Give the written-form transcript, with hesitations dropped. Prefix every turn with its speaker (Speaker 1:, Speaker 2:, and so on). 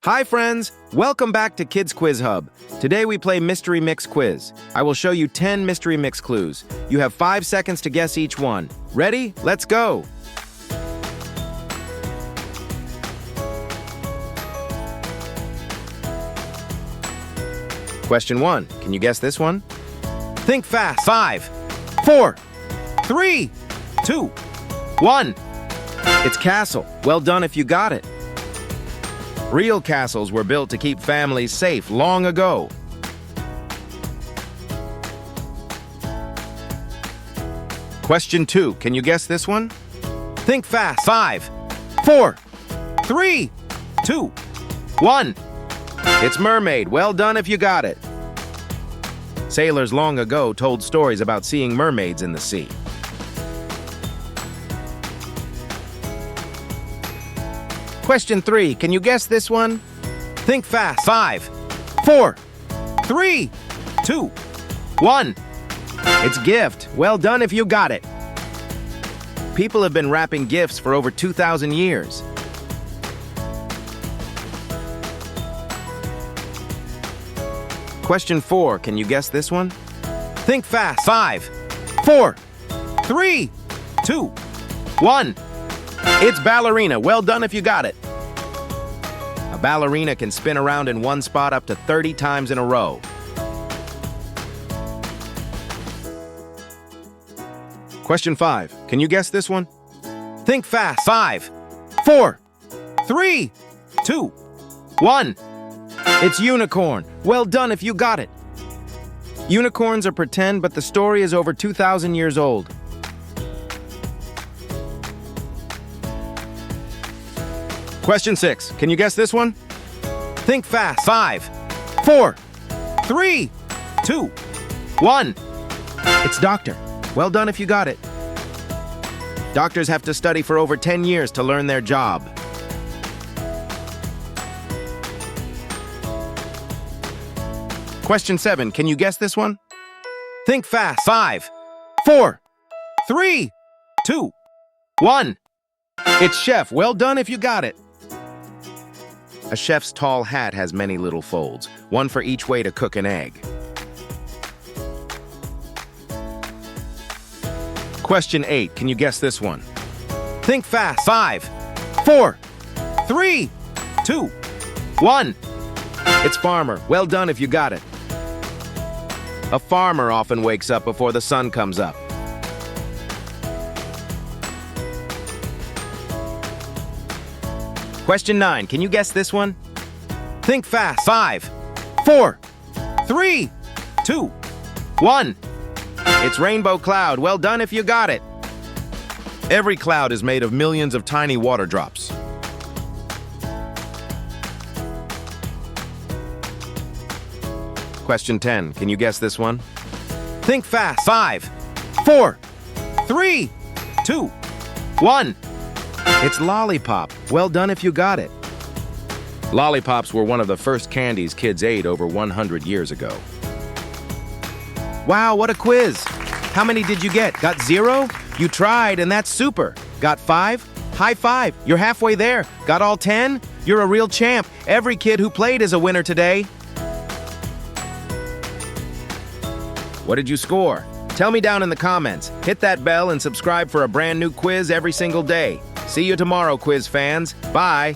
Speaker 1: Hi friends, welcome back to KidsQuizHub. Today we play Mystery Mix Quiz. I will show you 10 mystery mix clues. You have 5 seconds to guess each one. Ready? Let's go! Question 1. Can you guess this one? Think fast. 5, 4, 3, 2, 1. It's castle. Well done if you got it. Real castles were built to keep families safe long ago. Question 2. Can you guess this one? Think fast. 5, 4, 3, 2, 1. It's mermaid. Well done if you got it. Sailors long ago told stories about seeing mermaids in the sea. Question 3. Can you guess this one? Think fast. 5, 4, 3, 2, 1. It's gift. Well done if you got it. People have been wrapping gifts for over 2,000 years. Question 4. Can you guess this one? Think fast. 5, 4, 3, 2, 1. It's ballerina. Well done if you got it. A ballerina can spin around in one spot up to 30 times in a row. Question 5. Can you guess this one? Think fast. 5, 4, 3, 2, 1. It's unicorn. Well done if you got it. Unicorns are pretend, but the story is over 2,000 years old. Question 6. Can you guess this one? Think fast. 5, 4, 3, 2, 1. It's doctor. Well done if you got it. Doctors have to study for over 10 years to learn their job. Question 7. Can you guess this one? Think fast. 5, 4, 3, 2, 1. It's chef. Well done if you got it. A chef's tall hat has many little folds, one for each way to cook an egg. Question 8. Can you guess this one? Think fast. 5, 4, 3, 2, 1. It's farmer. Well done if you got it. A farmer often wakes up before the sun comes up. Question 9. Can you guess this one? Think fast. 5, 4, 3, 2, 1. It's rainbow cloud. Well done if you got it. Every cloud is made of millions of tiny water drops. Question 10. Can you guess this one? Think fast. 5, 4, 3, 2, 1. It's lollipop. Well done if you got it. Lollipops were one of the first candies kids ate over 100 years ago. Wow, what a quiz! How many did you get? Got 0? You tried, and that's super. Got 5? High five. You're halfway there. Got all 10? You're a real champ. Every kid who played is a winner today. What did you score? Tell me down in the comments. Hit that bell and subscribe for a brand new quiz every single day. See you tomorrow, quiz fans. Bye.